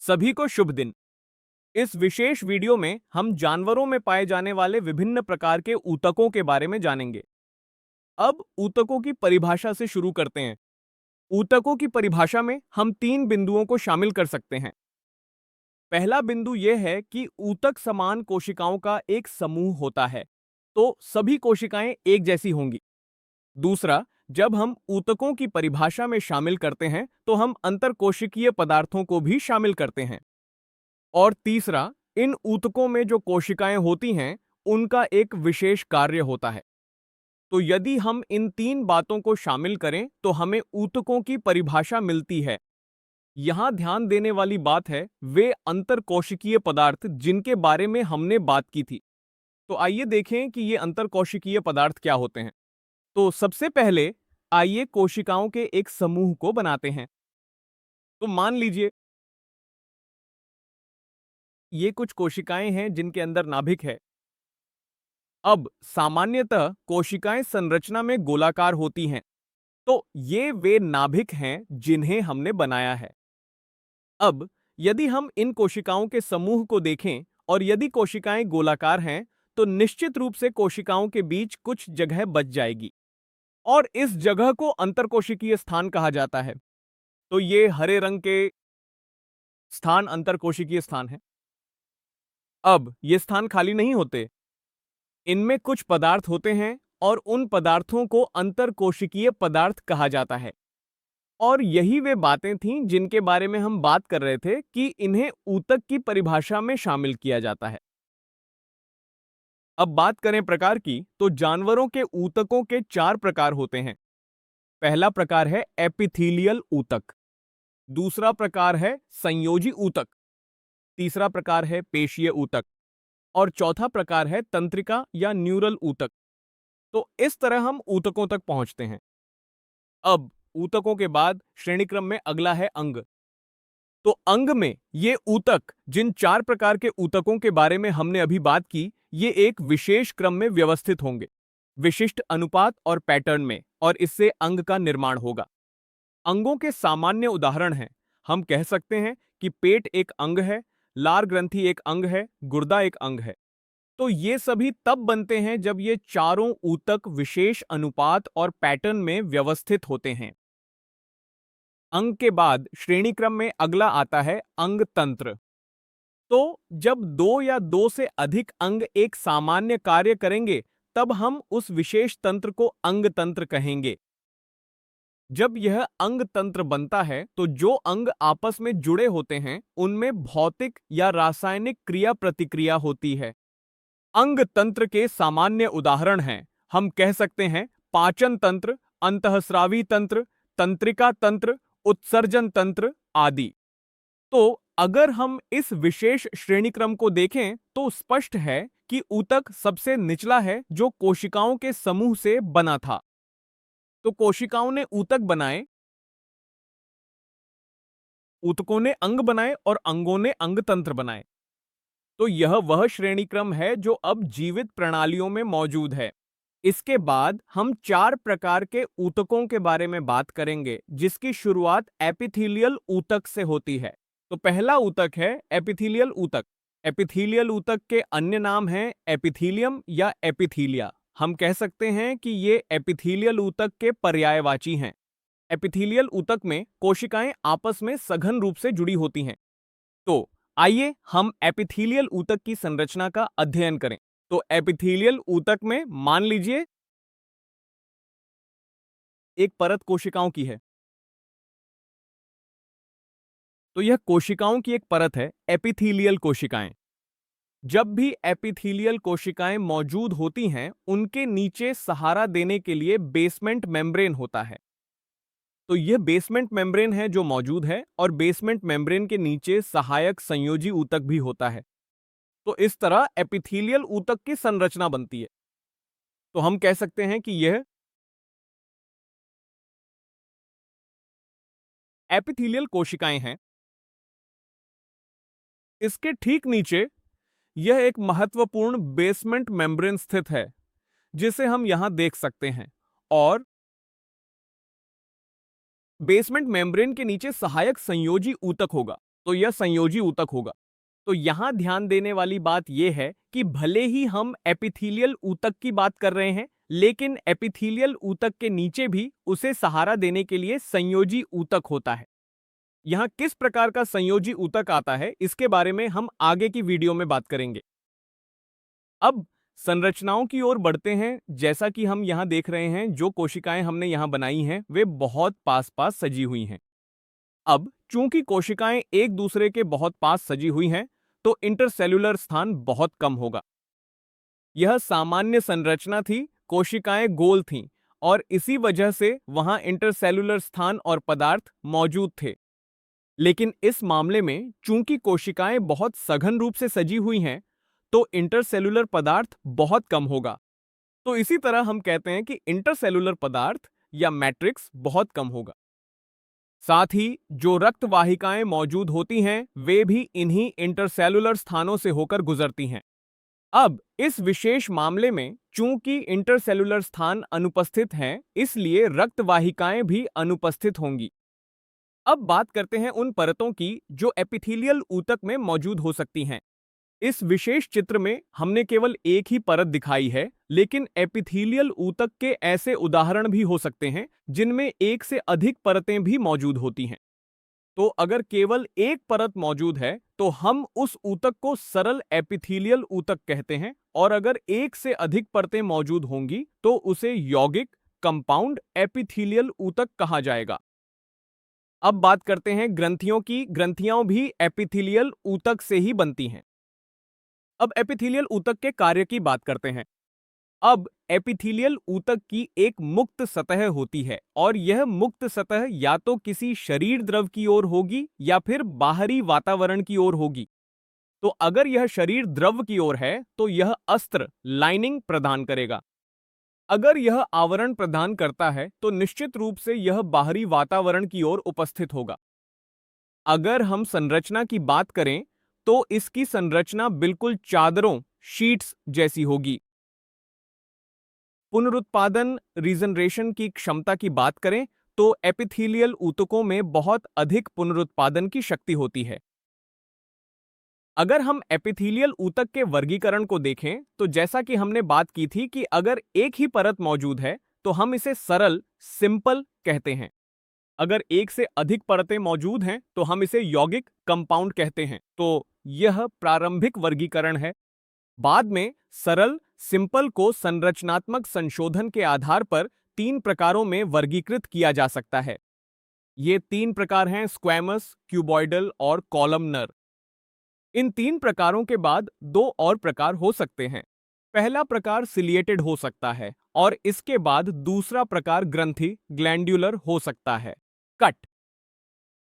सभी को शुभ दिन। इस विशेष वीडियो में हम जानवरों में पाए जाने वाले विभिन्न प्रकार के ऊतकों के बारे में जानेंगे। अब ऊतकों की परिभाषा से शुरू करते हैं। ऊतकों की परिभाषा में हम 3 बिंदुओं को शामिल कर सकते हैं। पहला बिंदु यह है कि ऊतक समान कोशिकाओं का एक समूह होता है, तो सभी कोशिकाएं एक जैसी होंगी। दूसरा, जब हम ऊतकों की परिभाषा में शामिल करते हैं तो हम अंतरकोशिकीय पदार्थों को भी शामिल करते हैं। और तीसरा, इन ऊतकों में जो कोशिकाएं होती हैं उनका एक विशेष कार्य होता है। तो यदि हम इन 3 बातों को शामिल करें तो हमें ऊतकों की परिभाषा मिलती है। यहां ध्यान देने वाली बात है वे अंतरकोशिकीय पदार्थ जिनके बारे में हमने बात की थी। तो आइए देखें कि ये अंतरकोशिकीय पदार्थ क्या होते हैं। तो सबसे पहले आइए कोशिकाओं के एक समूह को बनाते हैं। तो मान लीजिए ये कुछ कोशिकाएं हैं जिनके अंदर नाभिक है। अब सामान्यतः कोशिकाएं संरचना में गोलाकार होती हैं, तो ये वे नाभिक हैं जिन्हें हमने बनाया है। अब यदि हम इन कोशिकाओं के समूह को देखें और यदि कोशिकाएं गोलाकार हैं तो निश्चित रूप से कोशिकाओं के बीच कुछ जगह बच जाएगी और इस जगह को अंतरकोशिकीय स्थान कहा जाता है। तो ये हरे रंग के स्थान अंतरकोशिकीय स्थान है। अब ये स्थान खाली नहीं होते, इनमें कुछ पदार्थ होते हैं और उन पदार्थों को अंतरकोशिकीय पदार्थ कहा जाता है। और यही वे बातें थीं जिनके बारे में हम बात कर रहे थे कि इन्हें ऊतक की परिभाषा में शामिल किया जाता है। अब बात करें प्रकार की, तो जानवरों के ऊतकों के 4 प्रकार होते हैं। पहला प्रकार है एपिथीलियल ऊतक, दूसरा प्रकार है संयोजी ऊतक, तीसरा प्रकार है पेशीय ऊतक और चौथा प्रकार है तंत्रिका या न्यूरल ऊतक। तो इस तरह हम ऊतकों तक पहुंचते हैं। अब ऊतकों के बाद श्रेणी क्रम में अगला है अंग। तो अंग में ये ऊतक, जिन 4 प्रकार के ऊतकों के बारे में हमने अभी बात की, ये एक विशेष क्रम में व्यवस्थित होंगे, विशिष्ट अनुपात और पैटर्न में, और इससे अंग का निर्माण होगा। अंगों के सामान्य उदाहरण हैं, हम कह सकते हैं कि पेट एक अंग है, लार ग्रंथि एक अंग है, गुर्दा एक अंग है। तो ये सभी तब बनते हैं जब ये चारों ऊतक विशेष अनुपात और पैटर्न में व्यवस्थित होते हैं। अंग के बाद श्रेणी क्रम में अगला आता है अंग तंत्र। तो जब 2 या 2 से अधिक अंग एक सामान्य कार्य करेंगे तब हम उस विशेष तंत्र को अंग तंत्र कहेंगे। जब यह अंग तंत्र बनता है तो जो अंग आपस में जुड़े होते हैं उनमें भौतिक या रासायनिक क्रिया प्रतिक्रिया होती है। अंग तंत्र के सामान्य उदाहरण हैं, हम कह सकते हैं पाचन तंत्र, अंतःस्रावी तंत्र, तंत्रिका तंत्र, उत्सर्जन तंत्र आदि। तो अगर हम इस विशेष श्रेणी क्रम को देखें तो स्पष्ट है कि ऊतक सबसे निचला है जो कोशिकाओं के समूह से बना था। तो कोशिकाओं ने ऊतक बनाए, ऊतकों ने अंग बनाए और अंगों ने अंग तंत्र बनाए। तो यह वह श्रेणी क्रम है जो अब जीवित प्रणालियों में मौजूद है। इसके बाद हम 4 प्रकार के ऊतकों के बारे में बात करेंगे जिसकी शुरुआत एपिथेलियल ऊतक से होती है। तो पहला ऊतक है एपिथेलियल ऊतक। एपिथेलियल ऊतक के अन्य नाम हैं एपिथीलियम या एपिथीलिया। हम कह सकते हैं कि ये एपिथेलियल ऊतक के पर्यायवाची हैं। एपिथेलियल ऊतक में कोशिकाएं आपस में सघन रूप से जुड़ी होती हैं। तो आइए हम एपिथेलियल ऊतक की संरचना का अध्ययन करें। तो एपिथेलियल ऊतक में मान लीजिए एक परत कोशिकाओं की है। तो यह कोशिकाओं की एक परत है, एपिथेलियल कोशिकाएं। जब भी एपिथेलियल कोशिकाएं मौजूद होती हैं, उनके नीचे सहारा देने के लिए बेसमेंट मेम्ब्रेन होता है। तो यह बेसमेंट मेम्ब्रेन है जो मौजूद है और बेसमेंट मेम्ब्रेन के नीचे सहायक संयोजी ऊतक भी होता है। तो इस तरह एपिथेलियल ऊतक की संरचना बनती है। तो हम कह सकते हैं कि यह एपिथेलियल कोशिकाएं हैं। इसके ठीक नीचे यह एक महत्वपूर्ण बेसमेंट मेम्ब्रेन स्थित है जिसे हम यहां देख सकते हैं, और बेसमेंट मेम्ब्रेन के नीचे सहायक संयोजी ऊतक होगा। तो यह संयोजी ऊतक होगा। तो यहां ध्यान देने वाली बात यह है कि भले ही हम एपिथेलियल ऊतक की बात कर रहे हैं, लेकिन एपिथेलियल ऊतक के नीचे भी उसे सहारा देने के लिए संयोजी ऊतक होता है। यहां किस प्रकार का संयोजी ऊतक आता है, इसके बारे में हम आगे की वीडियो में बात करेंगे। अब संरचनाओं की ओर बढ़ते हैं। जैसा कि हम यहां देख रहे हैं, जो कोशिकाएं हमने यहां बनाई हैं वे बहुत पास पास सजी हुई हैं। अब चूंकि कोशिकाएं एक दूसरे के बहुत पास सजी हुई हैं, तो इंटरसेल्यूलर स्थान बहुत कम होगा। यह सामान्य संरचना थी, कोशिकाएं गोल थीं और इसी वजह से वहां इंटरसेल्यूलर स्थान और पदार्थ मौजूद थे। लेकिन इस मामले में चूंकि कोशिकाएं बहुत सघन रूप से सजी हुई हैं, तो इंटरसेल्यूलर पदार्थ बहुत कम होगा। तो इसी तरह हम कहते हैं कि इंटरसेल्यूलर पदार्थ या मैट्रिक्स बहुत कम होगा। साथ ही जो रक्त वाहिकाएं मौजूद होती हैं, वे भी इन्हीं इंटरसेल्यूलर स्थानों से होकर गुजरती हैं। अब इस विशेष मामले में चूंकि इंटरसेल्यूलर स्थान अनुपस्थित हैं, इसलिए रक्त वाहिकाएं भी अनुपस्थित होंगी। अब बात करते हैं उन परतों की जो एपिथेलियल ऊतक में मौजूद हो सकती हैं। इस विशेष चित्र में हमने केवल एक ही परत दिखाई है, लेकिन एपिथेलियल ऊतक के ऐसे उदाहरण भी हो सकते हैं जिनमें एक से अधिक परतें भी मौजूद होती हैं। तो अगर केवल एक परत मौजूद है, तो हम उस ऊतक को सरल एपिथेलियल ऊतक कहते हैं, और अगर एक से अधिक परतें मौजूद होंगी तो उसे यौगिक कंपाउंड एपिथेलियल ऊतक कहा जाएगा। अब बात करते हैं ग्रंथियों की। ग्रंथियां भी एपिथेलियल ऊतक से ही बनती हैं। अब एपिथेलियल ऊतक के कार्य की बात करते हैं। अब एपिथेलियल ऊतक की एक मुक्त सतह होती है, और यह मुक्त सतह या तो किसी शरीर द्रव की ओर होगी या फिर बाहरी वातावरण की ओर होगी। तो अगर यह शरीर द्रव की ओर है, तो यह अस्त्र लाइनिंग प्रदान करेगा। अगर यह आवरण प्रदान करता है, तो निश्चित रूप से यह बाहरी वातावरण की ओर उपस्थित होगा। अगर हम संरचना की बात करें, तो इसकी संरचना बिल्कुल चादरों शीट्स जैसी होगी। पुनरुत्पादन रीजनरेशन की क्षमता की बात करें, तो एपिथेलियल ऊतकों में बहुत अधिक पुनरुत्पादन की शक्ति होती है। अगर हम एपिथेलियल ऊतक के वर्गीकरण को देखें, तो जैसा कि हमने बात की थी कि अगर एक ही परत मौजूद है, तो हम इसे सरल सिंपल कहते हैं। अगर एक से अधिक परतें मौजूद हैं, तो हम इसे यौगिक कंपाउंड कहते हैं। तो यह प्रारंभिक वर्गीकरण है। बाद में सरल सिंपल को संरचनात्मक संशोधन के आधार पर 3 प्रकारों में वर्गीकृत किया जा सकता है। ये 3 प्रकार हैं स्क्वैमस, क्यूबॉइडल और कॉलमनर। इन 3 प्रकारों के बाद 2 और प्रकार हो सकते हैं। पहला प्रकार सिलिएटेड हो सकता है और इसके बाद दूसरा प्रकार ग्रंथि ग्लैंड्यूलर हो सकता है। कट